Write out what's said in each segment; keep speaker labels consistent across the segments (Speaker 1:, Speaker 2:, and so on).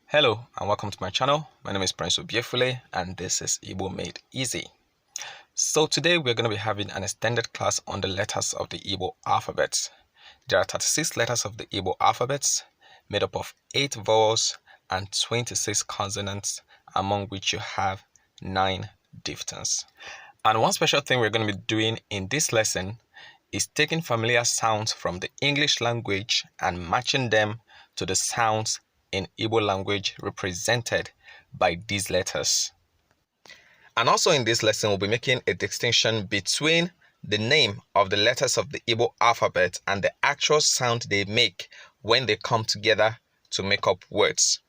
Speaker 1: Hello and welcome to my channel. My name is Prince Obiefule and this is Igbo Made Easy. So today we're going to be having an extended class on the letters of the Igbo alphabet. There are 36 letters of the Igbo alphabet made up of 8 vowels and 26 consonants, among which you have 9 diphthongs. And one special thing we're going to be doing in this lesson is taking familiar sounds from the English language and matching them to the sounds in Igbo language represented by these letters. And also in this lesson, we'll be making a distinction between the name of the letters of the Igbo alphabet and the actual sound they make when they come together to make up words.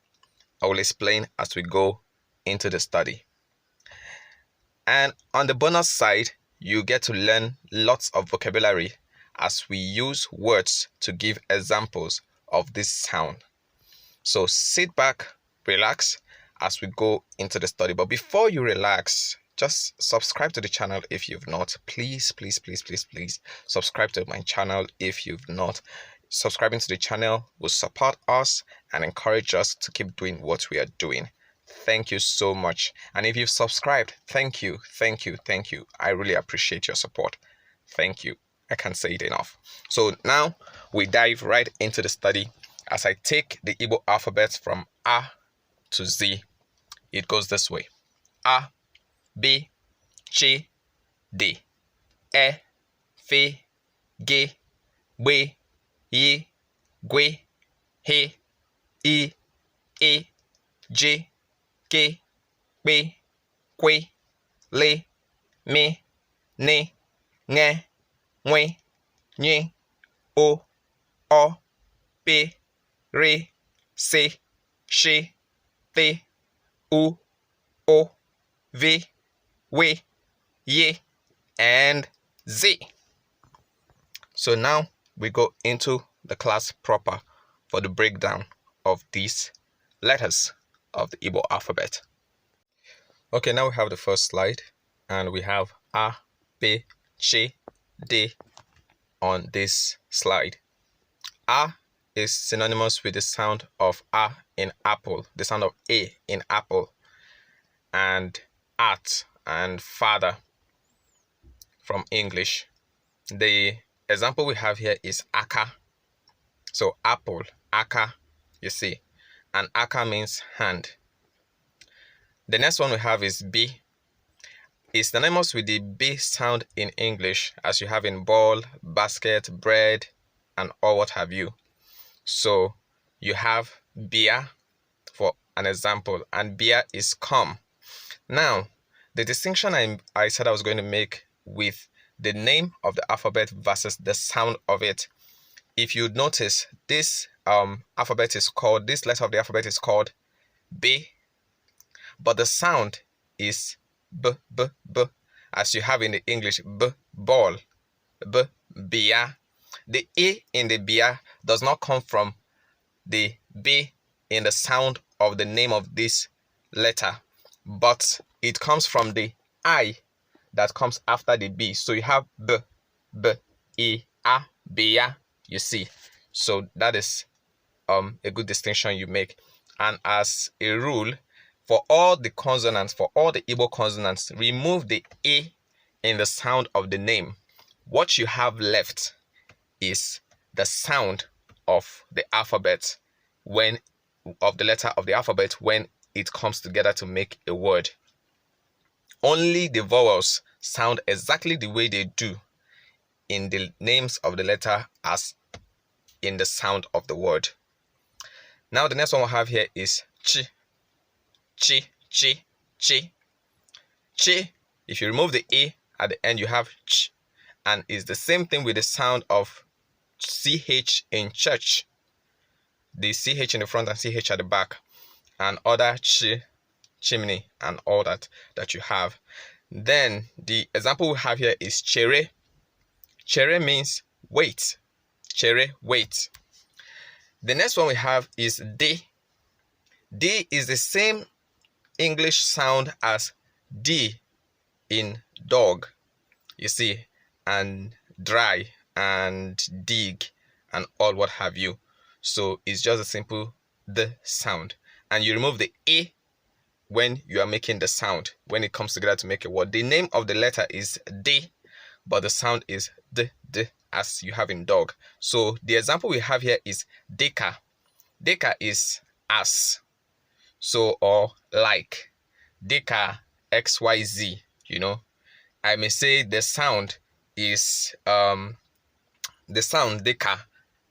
Speaker 1: I will explain as we go into the study. And on the bonus side, you get to learn lots of vocabulary as we use words to give examples of this sound. So sit back, relax as we go into the study. But before you relax, just subscribe to the channel if you've not. Please subscribe to my channel if you've not. Subscribing to the channel will support us and encourage us to keep doing what we are doing. Thank you so much. And if you've subscribed, thank you. I really appreciate your support. Thank you. I can't say it enough. So now we dive right into the study. As I take the Igbo alphabet from A to Z, it goes this way. A, B, Ch, D, E, F, G, B, Y, Gwe, He, I, E, J, K, B, Kwe, Le, Me, Ne, Nge, Nwe, Nye, O, P, Re, Se, She, Te, U, O, V, We, Ye, and Z. So now we go into the class proper for the breakdown of these letters of the Igbo alphabet. Okay, now we have the first slide and we have A, B, Ch, D on this slide. A is synonymous with the sound of A in apple, the sound of A in apple, and at and father from English. The example we have here is aka. So apple, aka, you see, and aka means hand. The next one we have is B. It's synonymous with the B sound in English, as you have in ball, basket, bread, and all what have you. So you have beer for an example, and beer is come. Now, the distinction I said I was going to make with the name of the alphabet versus the sound of it. If you notice, this alphabet is called, this letter of the alphabet is called B, but the sound is B, B, B, as you have in the English B, ball, B, beer. The A in the beer does not come from the B in the sound of the name of this letter, but it comes from the I that comes after the B. So you have B, B, E, A, beer, you see. So that is a good distinction you make. And as a rule, for all the consonants, for all the Igbo consonants, remove the A in the sound of the name. What you have left is the sound of the alphabet of the letter of the alphabet when it comes together to make a word. Only the vowels sound exactly the way they do in the names of the letter as in the sound of the word. Now the next one we have here is Ch. Chi, Chi, Chi. Chi, if you remove the A at the end, you have Ch. And it's the same thing with the sound of CH in church. The CH in the front and CH at the back. And other Ch, chimney, and all that you have. Then the example we have here is Chere. Chere means wait. Chere, wait. The next one we have is D. D is the same English sound as D in dog, you see, and dry and dig and all what have you. So it's just a simple the sound. and you remove the E when you are making the sound, when it comes together to make a word. The name of the letter is D, but the sound is D, as you have in dog. So the example we have here is deka. Deka is as, so, or like. Deka XYZ, I may say the sound is the sound deka,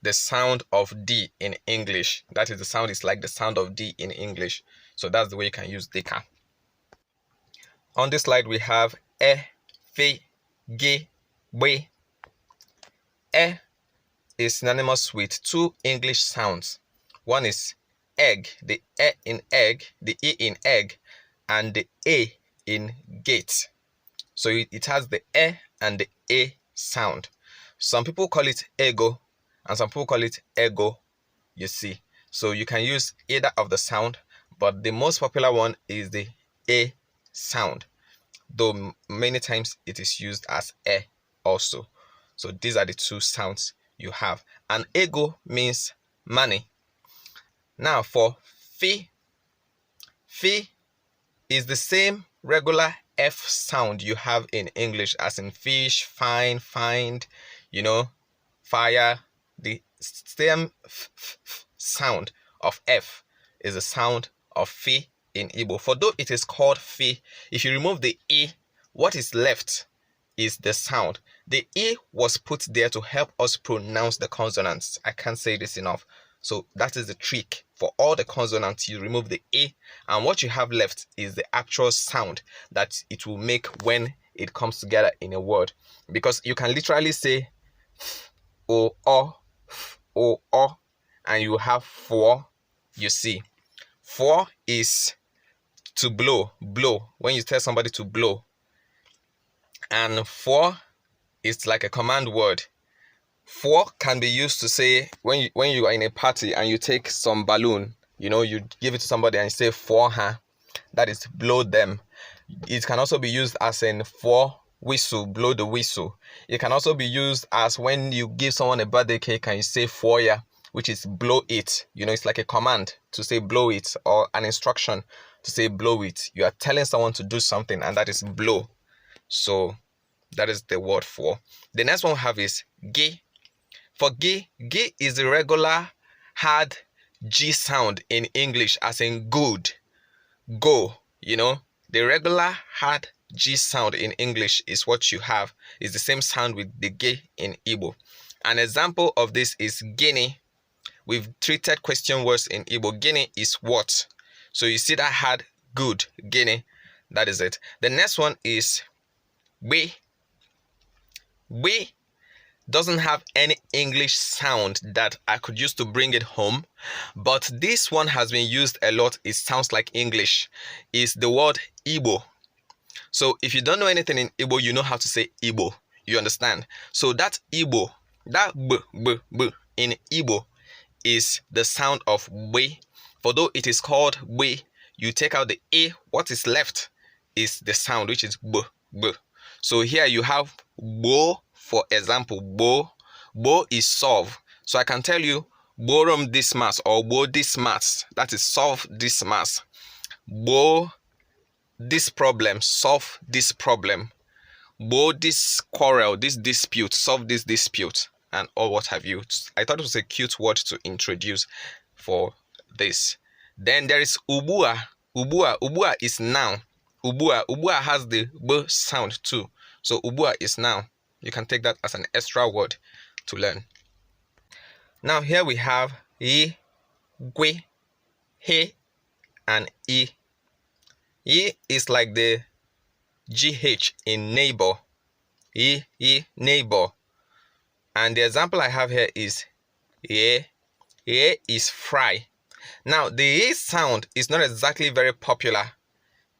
Speaker 1: the sound of D in English. That is, the sound is like the sound of D in English. So that's the way you can use deka. On this slide we have e, fe, ge, we. E is synonymous with two English sounds. One is egg, the E in egg, the E in egg, and the A in gate. So it has the E and the A sound. Some people call it ego, and some people call it ego, you see. So you can use either of the sound, but the most popular one is the A sound, though many times it is used as E also. So these are the two sounds you have. And ego means money. Now for fi, fi is the same regular F sound you have in English, as in fish, fine, find, fire. The same sound of F is the sound of fi in Igbo. For though it is called fi, if you remove the E, what is left is the sound. The E was put there to help us pronounce the consonants. I can't say this enough. So that is the trick. For all the consonants, you remove the E, and what you have left is the actual sound that it will make when it comes together in a word. Because you can literally say o, and you have for, you see. For is to blow, when you tell somebody to blow. And for is like a command word. For can be used to say when you are in a party and you take some balloon, you give it to somebody and you say for her, that is blow them. It can also be used as in for whistle, blow the whistle. It can also be used as when you give someone a birthday cake and you say for ya, which is blow it. It's like a command to say blow it, or an instruction to say blow it. You are telling someone to do something, and that is blow. So that is the word for. The next one we have is ge. For ge is the regular hard G sound in English, as in good, go. The regular hard G sound in English is what you have. It's the same sound with the ge in Igbo. An example of this is guinea. We've treated question words in Igbo. Guinea is what? So you see that hard good, guinea. That is it. The next one is we. We doesn't have any English sound that I could use to bring it home, but this one has been used a lot. It sounds like English. Is the word Igbo. So if you don't know anything in Igbo, you know how to say Igbo. You understand? So that Igbo, that b in Igbo is the sound of we. For though it is called we, you take out the A, what is left is the sound, which is b. So here you have bo. For example, bo is solve. So I can tell you borum this mass, or bo this mass. That is solve this mass. Bo this problem, solve this problem. Bo this quarrel, this dispute, solve this dispute, and all what have you. I thought it was a cute word to introduce for this. Then there is ubua. Ubua is noun. Ubua has the b sound too. So ubua is noun. You can take that as an extra word to learn. Now here we have ye, gwe, he, and e. Ye is like the GH in neighbor. Ye, neighbor. And the example I have here is ye. Ye is fry. Now the ye sound is not exactly very popular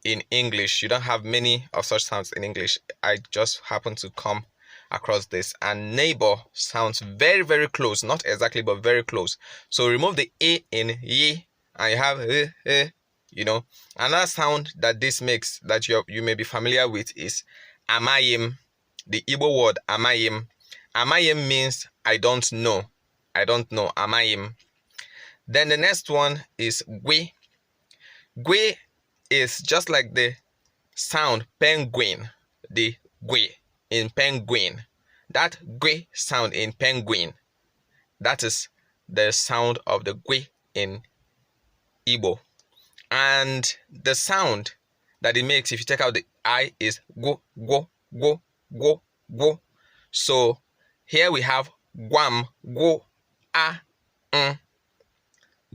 Speaker 1: in English. You don't have many of such sounds in English. I just happen to come across this. And neighbor sounds very, very close. Not exactly, but very close. So remove the A in ye, and you have Another sound that this makes that you may be familiar with is amayim. The Igbo word amayim. Amayim means I don't know. I don't know. Amayim. Then the next one is gwe. Gwe is just like the sound penguin, the gwe in penguin. That gwe sound in penguin, that is the sound of the gwe in Igbo. And the sound that it makes if you take out the I is go, go, go, go, go. So here we have guam, go, a,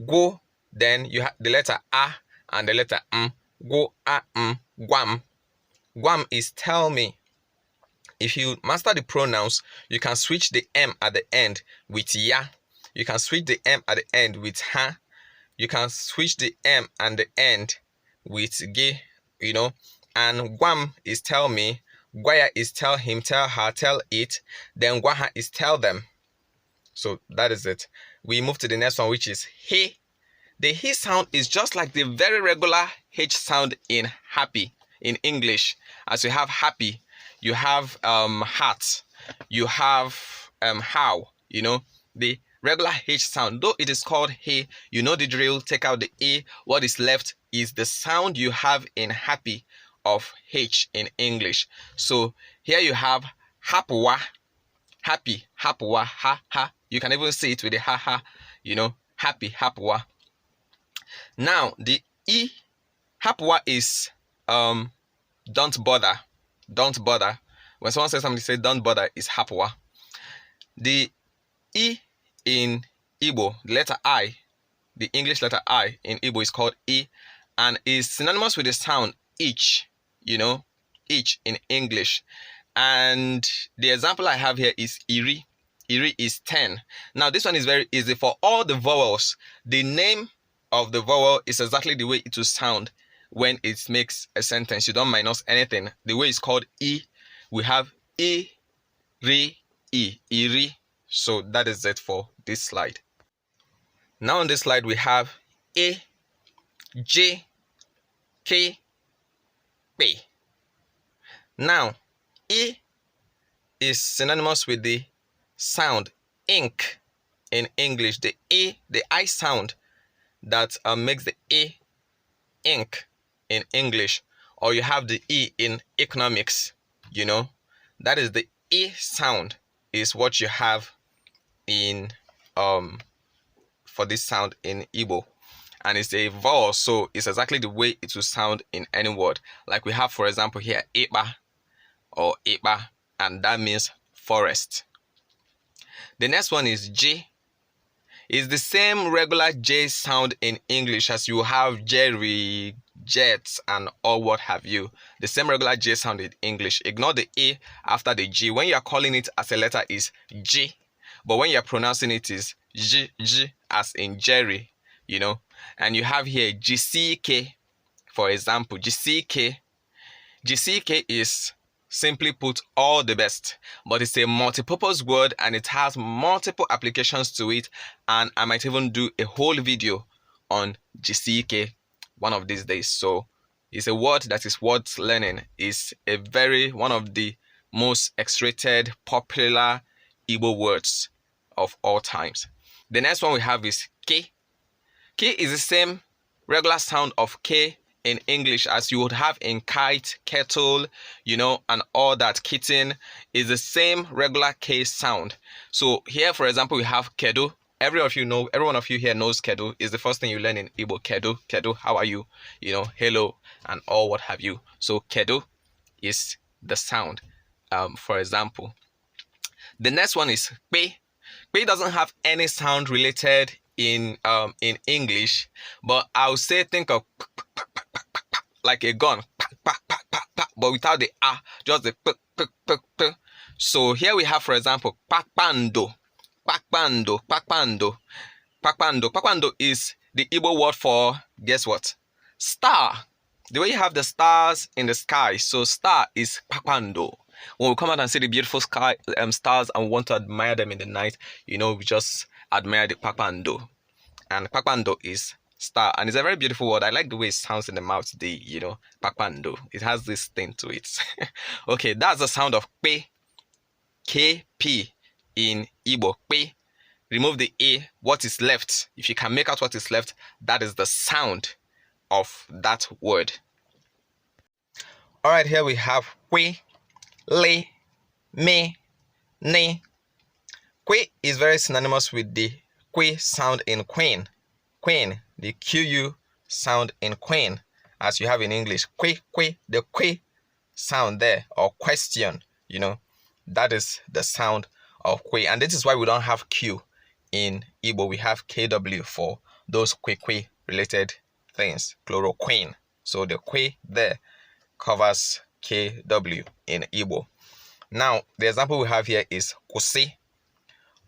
Speaker 1: go. Then you have the letter a and the letter go, a, guam. Guam is tell me. If you master the pronouns, you can switch the M at the end with ya. You can switch the M at the end with ha. You can switch the M and the end with ge, you know. And guam is tell me. Guaya is tell him, tell her, tell it. Then guaha is tell them. So that is it. We move to the next one, which is he. The he sound is just like the very regular H sound in happy in English. As you have happy, you have heart, you have how, you know, the regular H sound. Though it is called he, you know the drill. Take out the E. What is left is the sound you have in happy of H in English. So here you have hapwa, happy, hapwa, ha, ha. You can even say it with the ha, ha, you know, happy, hapwa. Now, the E, hapwa is don't bother. Don't bother. When someone says something, say don't bother is hapwa. The E in Igbo, the letter I, the English letter I in Igbo is called E and is synonymous with the sound each, you know, each in English. And the example I have here is iri. Iri is 10. Now, this one is very easy. For all the vowels, the name of the vowel is exactly the way it will sound when it makes a sentence. You don't minus anything. The way it's called E, we have E, ri, E, iri. So that is it for this slide. Now on this slide we have A, J, K, P. Now, E is synonymous with the sound ink in English. The E, the I sound that makes the E ink in English. Or you have the E in economics, you know. That is the E sound is what you have in for this sound in Igbo. And it's a vowel, so it's exactly the way it will sound in any word. Like we have, for example, here, Iba or Iba, and that means forest. The next one is J. It's the same regular J sound in English as you have Jerry, Jets, and all what have you. The same regular J sound in English. Ignore the A after the G. When you are calling it as a letter is G, but when you are pronouncing it is J, J, as in Jerry, you know. And you have here GCK, for example, GCK. GCK is simply put all the best, but it's a multi-purpose word and it has multiple applications to it, and I might even do a whole video on GCK one of these days. So it's a word that is worth learning. It's a one of the most X-rated popular Igbo words of all times. The next one we have is K. K is the same regular sound of K in English as you would have in kite, kettle, you know, and all that. Kitten is the same regular K sound. So here, for example, we have kedu. Every one of you here knows kedu. Is the first thing you learn in Igbo. Kedu, kedu, how are you? You know, hello, and all what have you. So kedu is the sound, for example. The next one is pe. Pe doesn't have any sound related in English, but I'll say think of like a gun, but without the ah, just the p. So here we have, for example, pakpando. Pakpando is the Igbo word for, guess what? Star. The way you have the stars in the sky, so star is pakpando. When we come out and see the beautiful sky, stars, and want to admire them in the night, you know, we just admire the pakpando. And pakpando is star, and it's a very beautiful word. I like the way it sounds in the mouth, the, you know, pakpando. It has this thing to it. Okay, that's the sound of pe, KP in Igbo. Pe. Remove the A, what is left? If you can make out what is left, that is the sound of that word. All right, here we have kwe, le, me, ne. Kwe is very synonymous with the kwe sound in queen. Queen, the QU sound in queen, as you have in English. Kwe, kwe, the kwe sound there, or question, that is the sound of kwe. And this is why we don't have Q in Igbo. We have KW for those kwe related things, chloroquine. So the kwe there covers KW in Igbo. Now, the example we have here is kusi.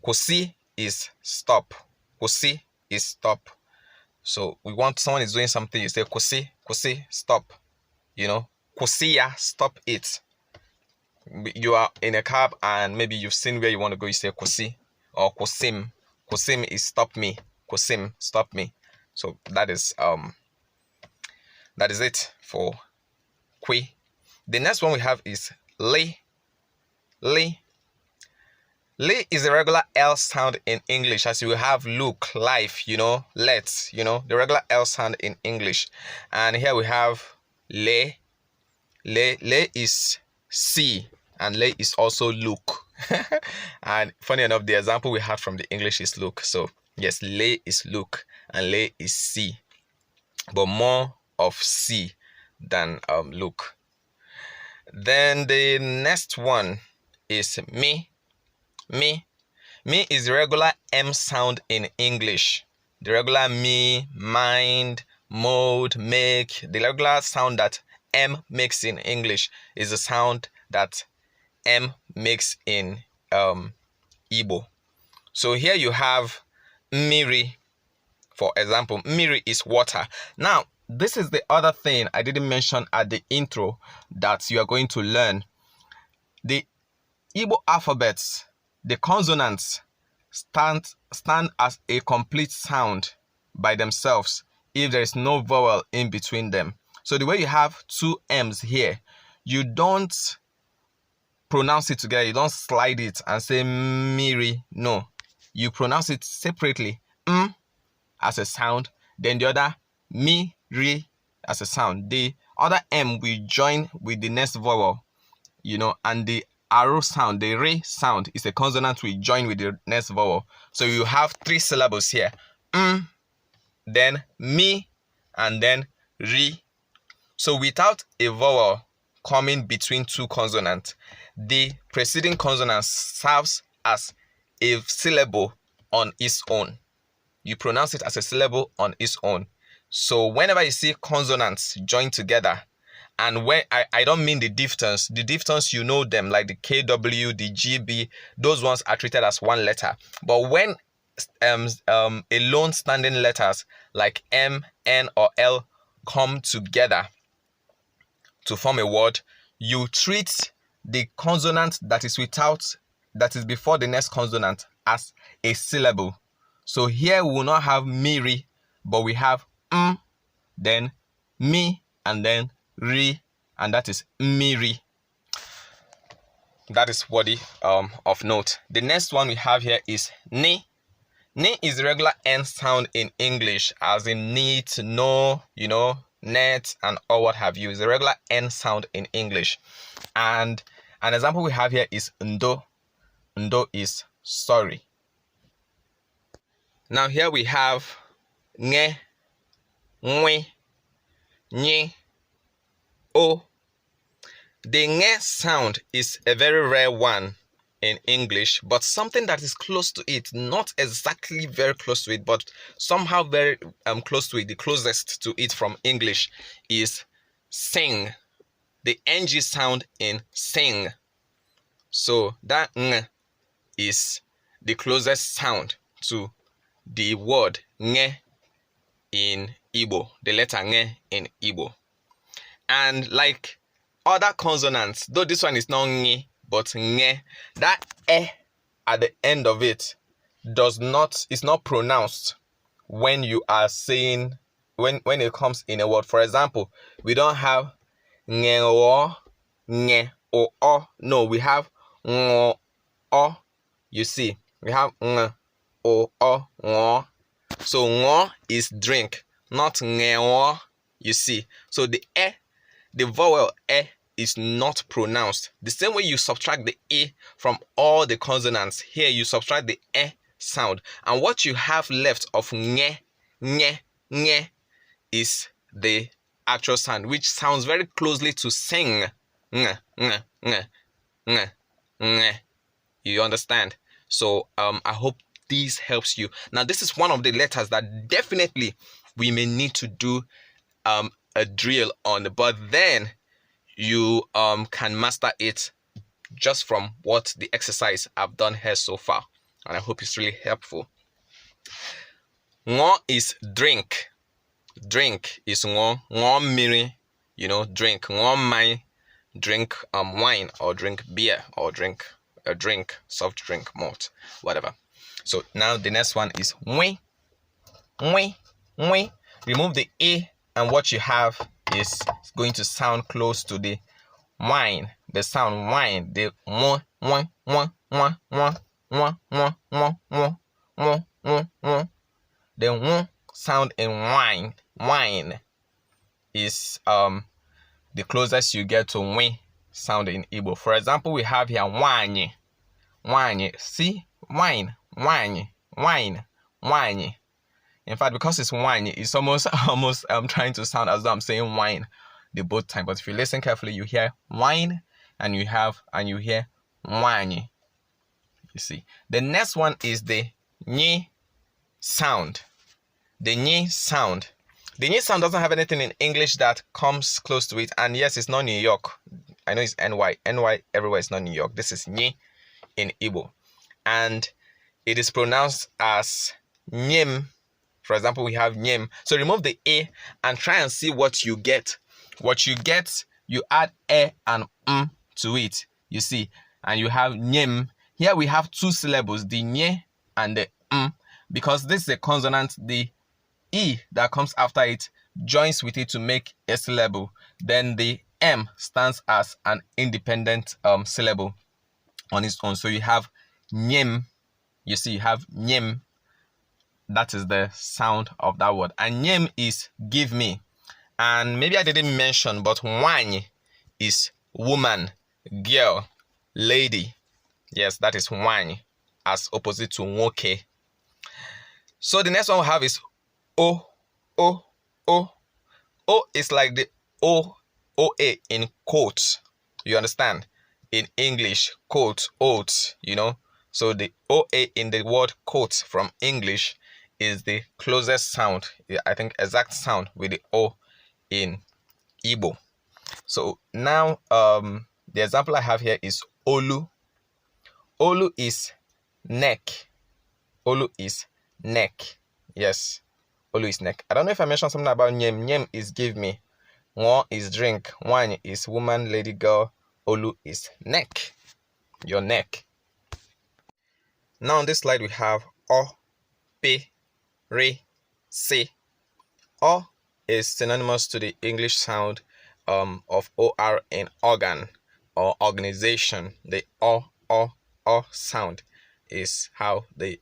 Speaker 1: Kusi is stop. Kusi is stop. So we want someone is doing something, you say kusi, kusi, stop. Kusiya, stop it. You are in a cab and maybe you've seen where you want to go, you say kusi or kusim. Kusim is stop me. Kusim, stop me. So that is it for kwe. The next one we have is le. Le. Le is a regular L sound in English, as you have look, life, let, the regular L sound in English. And here we have le. Le is see, and le is also look. And funny enough, the example we have from the English is look. So yes, le is look and le is see, but more of see than look. Then the next one is me. Me is the regular M sound in English. The regular me, mind, mode, make. The regular sound that M makes in English is the sound that M makes in Igbo. So here you have mmiri, for example. Mmiri is water. Now, this is the other thing I didn't mention at the intro that you are going to learn. The Igbo alphabets, the consonants stand as a complete sound by themselves if there is no vowel in between them. So the way you have two M's here, you don't pronounce it together. You don't slide it and say miri. No, you pronounce it separately. As a sound, then the other mi-ri as a sound. The other M will join with the next vowel, and the arrow sound, the re sound, is a consonant we join with the next vowel. So you have 3 syllables here. Then mi, and then ri. So without a vowel coming between 2 consonants, the preceding consonant serves as a syllable on its own. You pronounce it as a syllable on its own. So whenever you see consonants joined together, and when I don't mean the diphthongs. The diphthongs, you know them, like the KW, the GB, those ones are treated as one letter. But when alone standing letters like M, N, or L come together to form a word, you treat the consonant that is before the next consonant as a syllable. So here we will not have miri, but we have then mi, and then ri, and that is miri. That is worthy of note. The next one we have here is ni. Ni is the regular N sound in English, as in need, to know, net, and all what have you. It's a regular N sound in English. And an example we have here is ndo. Ndo is sorry. Now here we have nge, nwe, nye, o. The nge sound is a very rare one in English, but something that is close to it, not exactly very close to it, but somehow very close to it, the closest to it from English is sing. The ng sound in sing. So that ng is the closest sound to the word nge in Igbo, the letter nge in Igbo. And like other consonants, though this one is not nge but nge, that e at the end of it is not pronounced when you are saying, when it comes in a word. For example, we don't have nge o, nge o. No, we have ngo o. You see, we have ng o, ngo. So ngo is drink, not nge o. You see, so the vowel is not pronounced. The same way you subtract the from all the consonants, here you subtract the sound, and what you have left of nye is the actual sound, which sounds very closely to sing. You understand? So I hope this helps you. Now, this is one of the letters that definitely we may need to do a drill on, but then you can master it just from what the exercise I've done here so far, and I hope it's really helpful. Ngo is drink. Drink is ngo miri, drink. Ngo mai, drink wine, or drink beer, or drink soft drink, malt, whatever. So now the next one is mwe. Remove the a, and what you have is going to sound close to the wine. The sound wine, the the sound in wine is the closest you get to we sound in Igbo. For example, we have here wine. See, wine. In fact, because it's wine, it's almost trying to sound as though I'm saying wine the both time. But if you listen carefully, you hear wine and you hear wine. You see. The next one is the ny sound. The ny sound. The ny sound doesn't have anything in English that comes close to it. And yes, it's not New York. I know it's NY. NY everywhere is not New York. This is ny in Igbo. And it is pronounced as nyem. For example, we have nyem. So remove the a and try and see what you get. What you get, you add and to it. You see, and you have nyem. Here we have two syllables, the nye and the because this is a consonant. The e that comes after it joins with it to make a syllable. Then the m stands as an independent syllable on its own. So you have nyem. You see, you have nyem. That is the sound of that word. And nyem is give me. And maybe I didn't mention, but wany is woman, girl, lady. Yes, that is wany, as opposite to nwoke. So the next one we have is o. O is like the oa in quote. You understand? In English, quote, oat, So the oa in the word quote from English is the closest sound, I think exact sound with the O in Igbo. So now the example I have here is olu. Olu is neck. Olu is neck. Yes, olu is neck. I don't know if I mentioned something about nyem. Nyem is give me. Ngo is drink. Wine is woman, lady, girl. Olu is neck. Your neck. Now on this slide we have o, pe, re, se. O is synonymous to the English sound of OR in organ or organization. The O sound is how the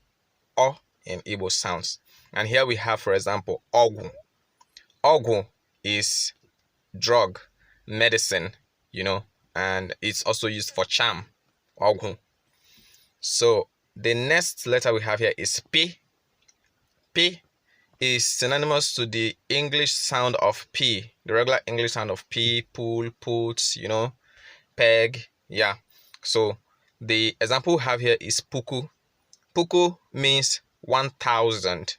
Speaker 1: O in Igbo sounds. And here we have, for example, ogu. Ogu is drug, medicine, and it's also used for charm. Ogu. So the next letter we have here is P. P is synonymous to the English sound of P, the regular English sound of P, pull, put, peg, yeah. So the example we have here is puku. Puku means 1,000.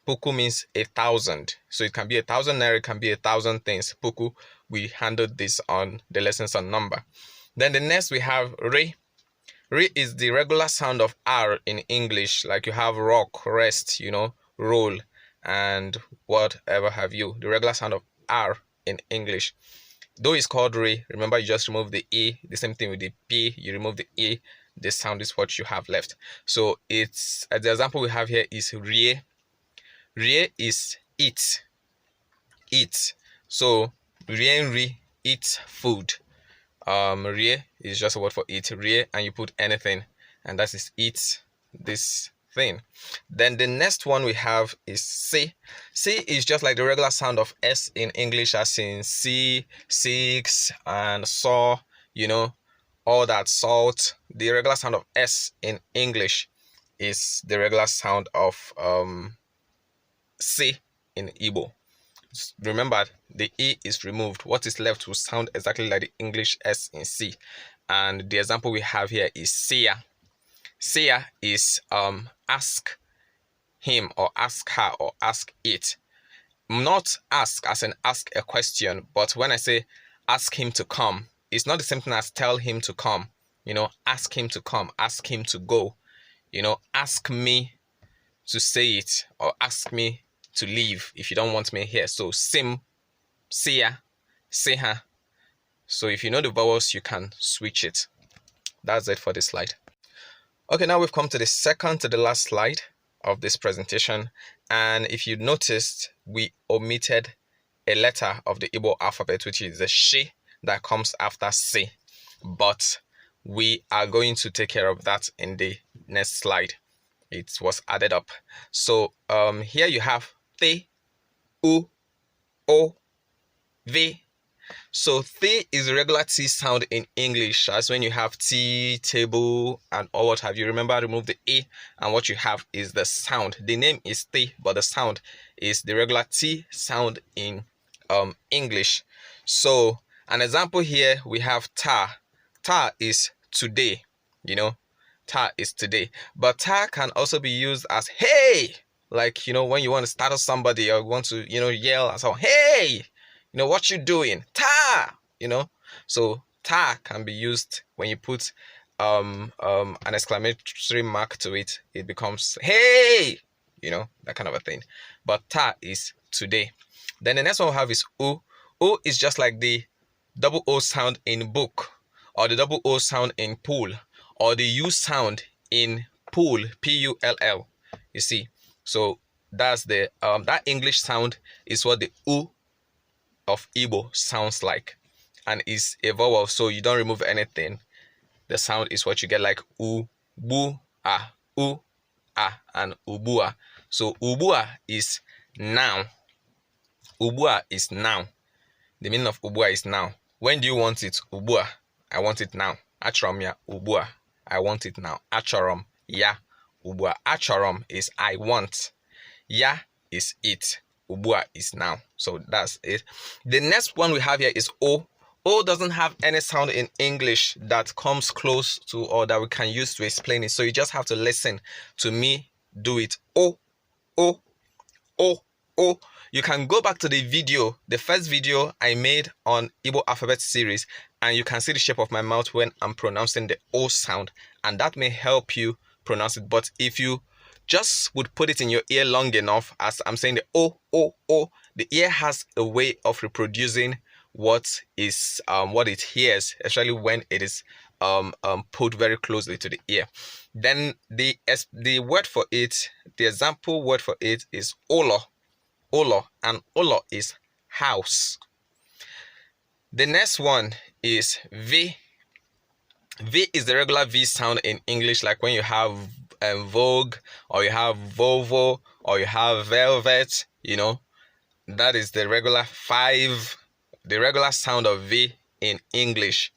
Speaker 1: Puku means 1,000. So it can be 1,000 naira, it can be 1,000 things. Puku, we handled this on the lessons on number. Then the next we have re. Re is the regular sound of R in English, like you have rock, rest, roll, and whatever have you. The regular sound of R in English. Though it's called re, remember you just remove the E. The same thing with the P, you remove the E. The sound is what you have left. So it's the example we have here is rie. Rie is eat. Eat. So rie and re, eat food. Rie is just a word for eat. Rie, and you put anything, and that is eat this thing. Then the next one we have is C. C is just like the regular sound of S in English, as in see, six, and saw, all that, salt. The regular sound of S in English is the regular sound of C in Igbo. Remember, the E is removed. What is left will sound exactly like the English S in C. And the example we have here is Sia. Sia is ask him or ask her or ask it. Not ask as in ask a question, but when I say ask him to come, it's not the same thing as tell him to come. Ask him to come, ask him to go. Ask me to say it, or ask me to leave if you don't want me here. So sim, sia, seha. So if you know the vowels, you can switch it. That's it for this slide. Okay, now we've come to the second to the last slide of this presentation. And if you noticed, we omitted a letter of the Igbo alphabet, which is the she that comes after C. But we are going to take care of that in the next slide. It was added up. So here you have the, u, o, v. So the is a regular T sound in English, as when you have tea, table, and all what have you. Remember, remove the E, and what you have is the sound. The name is the, but the sound is the regular T sound in English. So an example here, we have ta. Ta is today, ta is today. But ta can also be used as hey, like, when you want to startle somebody or want to, yell at someone, hey, what you doing? Ta, So ta can be used when you put an exclamatory mark to it. It becomes hey, that kind of a thing. But ta is today. Then the next one we have is u. U is just like the double O sound in book, or the double O sound in pool, or the U sound in pool, P-U-L-L. You see, so that's the that English sound is what the U of Igbo sounds like, and is a vowel, so you don't remove anything. The sound is what you get, like u, bu, a, u, a, and ubua. So ubua is now. Ubua is now. The meaning of ubua is now. When do you want it? Ubua. I want it now. Achorom ya ubua. I want it now. Achorom ya ubua. Achorom is I want. Ya is it. Ubua is now. So that's it. The next one we have here is O. O doesn't have any sound in English that comes close to or that we can use to explain it. So you just have to listen to me do it. O, O, O, O. You can go back to the video, the first video I made on Igbo alphabet series, and you can see the shape of my mouth when I'm pronouncing the O sound, and that may help you pronounce it. But if you just would put it in your ear long enough, as I'm saying the O, O, O, the ear has a way of reproducing what it hears, especially when it is put very closely to the ear. Then the word for it, the example word for it is olo. Olo, and olo is house. The next one is V. V is the regular V sound in English, like when you have Vogue, or you have Volvo, or you have Velvet, that is the regular 5. The regular sound of V in English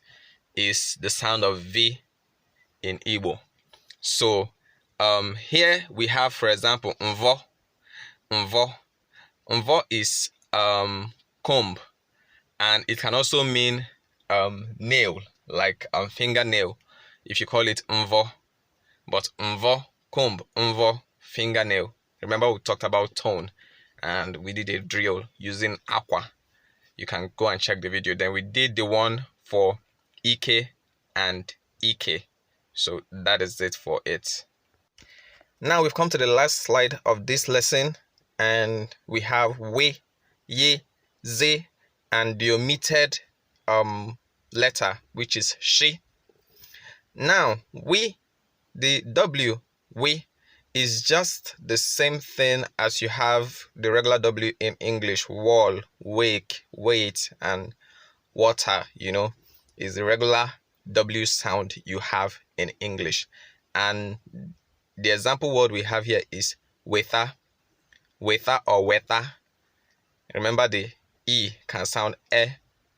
Speaker 1: is the sound of V in Igbo. So here we have, for example, Mvo. Mvo. Mvo is comb, and it can also mean nail, like fingernail, if you call it Mvo. But Mvo, comb, Mvo, fingernail. Remember we talked about tone, and we did a drill using aqua. You can go and check the video. Then we did the one for Ike and Ike. So that is it for it. Now we've come to the last slide of this lesson, and we have we, ye, ze, and the omitted letter, which is she. Now we, the W, we, is just the same thing as you have the regular W in English. Wall, wake, wait, and water, is the regular W sound you have in English. And the example word we have here is wether, wether or weather. Remember, the E can sound E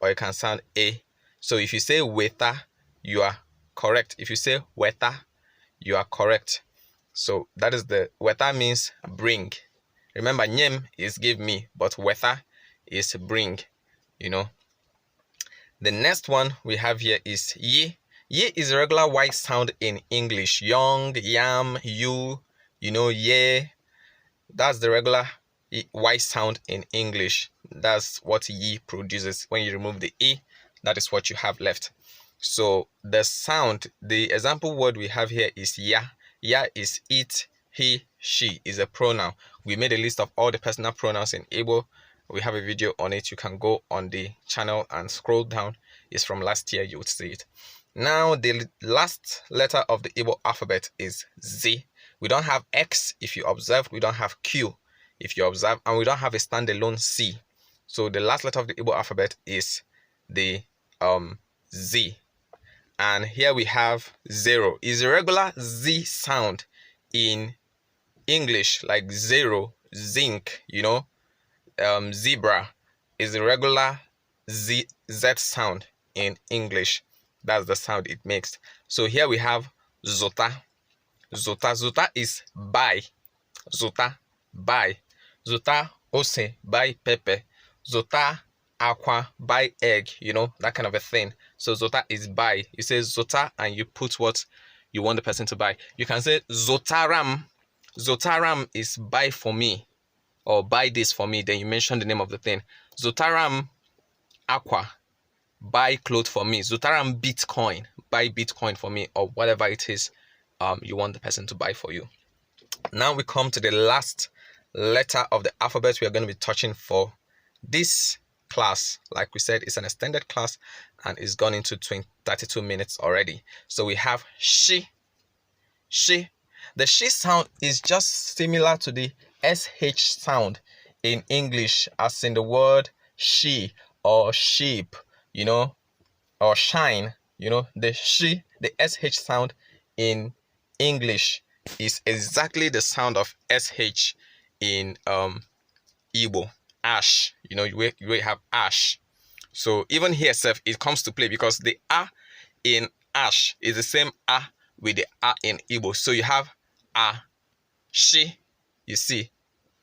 Speaker 1: or it can sound A. So if you say wether, you are correct. If you say weather, you are correct. So that is the wether means bring. Remember, nyem is give me, but wether is bring, you know. The next one we have here is ye. Ye is a regular white sound in English. Young, yam, you know, ye. That's the regular Y sound in English. That's what ye produces. When you remove the E, that is what you have left. So the sound, the example word we have here is ya. Ya is it, he, she is a pronoun. We made a list of all the personal pronouns in Igbo. We have a video on it. You can go on the channel and scroll down. It's from last year. You would see it. Now, the last letter of the Igbo alphabet is Z. We don't have X if you observe. We don't have Q if you observe. And we don't have a standalone C. So the last letter of the Igbo alphabet is the Z. And here we have 0. Is a regular Z sound in English, like zero, zinc, you know. Zebra is a regular Z sound in English. That's the sound it makes. So here we have zota. Zota. Zota is buy. Zota, buy. Zota ose, buy pepper. Zota aqua, buy egg, you know, that kind of a thing. So zota is buy. You say zota and you put what you want the person to buy. You can say zotaram. Zotaram is buy for me, or buy this for me. Then you mention the name of the thing. Zotaram aqua, buy clothes for me. Zotaram Bitcoin, buy Bitcoin for me, or whatever it is you want the person to buy for you. Now we come to the last letter of the alphabet we are going to be touching for this class. Like we said, it's an extended class and it's gone into 32 minutes already. So we have she. She. The she sound is just similar to the SH sound in English, as in the word she or sheep, you know, or shine, you know. The she, the SH sound in English is exactly the sound of SH in Igbo. Ash, you know, you have ash. So even here, self, it comes to play because the A in ash is the same A with the A in Igbo. So you have a, she, you see,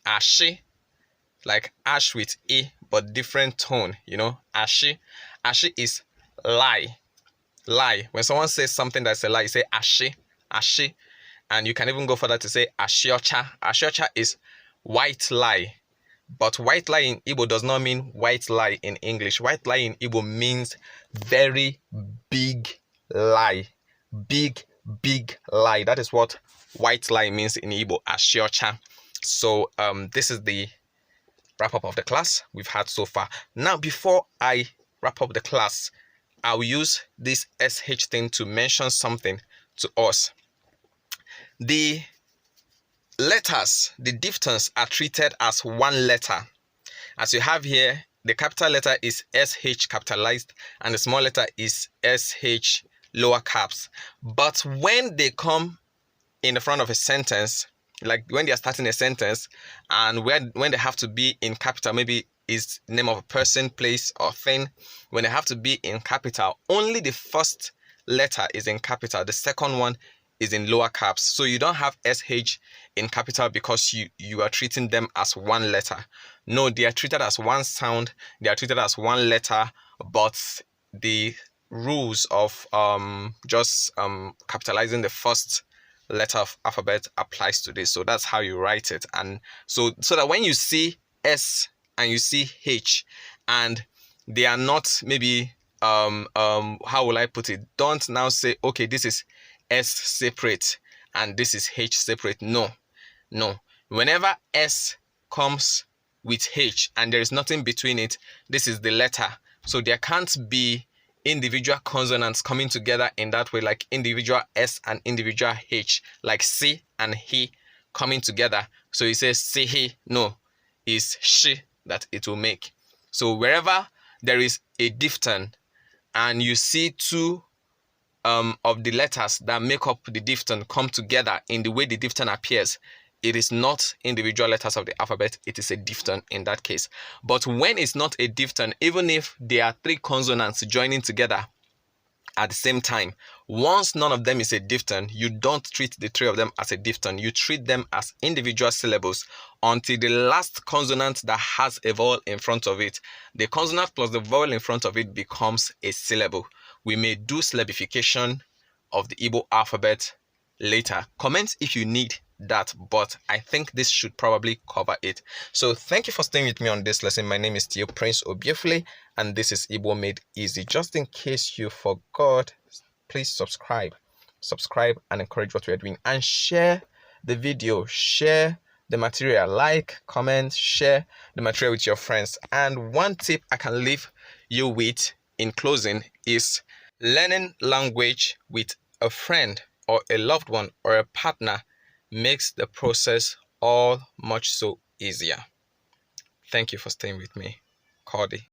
Speaker 1: ashi, like ash with E, but different tone, you know, ashi. Ashi is lie, lie. When someone says something that's a lie, you say ashi, ashi. And you can even go further to say ashiocha. Ashiocha is white lie. But white lie in Igbo does not mean white lie in English. White lie in Igbo means very big lie. Big lie. That is what white lie means in Igbo, ashiocha. So this is the wrap up of the class we've had so far. Now, before I wrap up the class, I'll use this SH thing to mention something to us. The letters, the diphthongs, are treated as one letter. As you have here, the capital letter is SH capitalized and the small letter is SH lower caps. But when they come in the front of a sentence, like when they are starting a sentence, and when they have to be in capital, maybe is name of a person, place, or thing, when they have to be in capital, only the first letter is in capital, the second one is in lower caps. So you don't have SH in capital because you are treating them as one letter. No, they are treated as one sound, they are treated as one letter, but the rules of capitalizing the first letter of alphabet applies to this. So that's how you write it. And so that when you see S and you see H and they are not maybe how will I put it, don't now say, okay, this is S separate and this is H separate. No. Whenever S comes with H and there is nothing between it, this is the letter. So there can't be individual consonants coming together in that way, like individual S and individual H, like C and he coming together. So it says see he. No, it's she that it will make. So wherever there is a diphthong and you see two of the letters that make up the diphthong come together in the way the diphthong appears, it is not individual letters of the alphabet, it is a diphthong in that case. But when it's not a diphthong, even if there are 3 consonants joining together at the same time, once none of them is a diphthong, you don't treat the 3 of them as a diphthong. You treat them as individual syllables until the last consonant that has a vowel in front of it, the consonant plus the vowel in front of it, becomes a syllable. We may do syllabification of the Igbo alphabet later. Comment if you need that, but I think this should probably cover it. So thank you for staying with me on this lesson. My name is Prince Obiefule, and this is Igbo Made Easy. Just in case you forgot, please subscribe and encourage what we are doing, and share the video, share the material, like, comment, share the material with your friends. And one tip I can leave you with in closing is learning language with a friend or a loved one or a partner makes the process all much so easier. Thank you for staying with me. Cordy.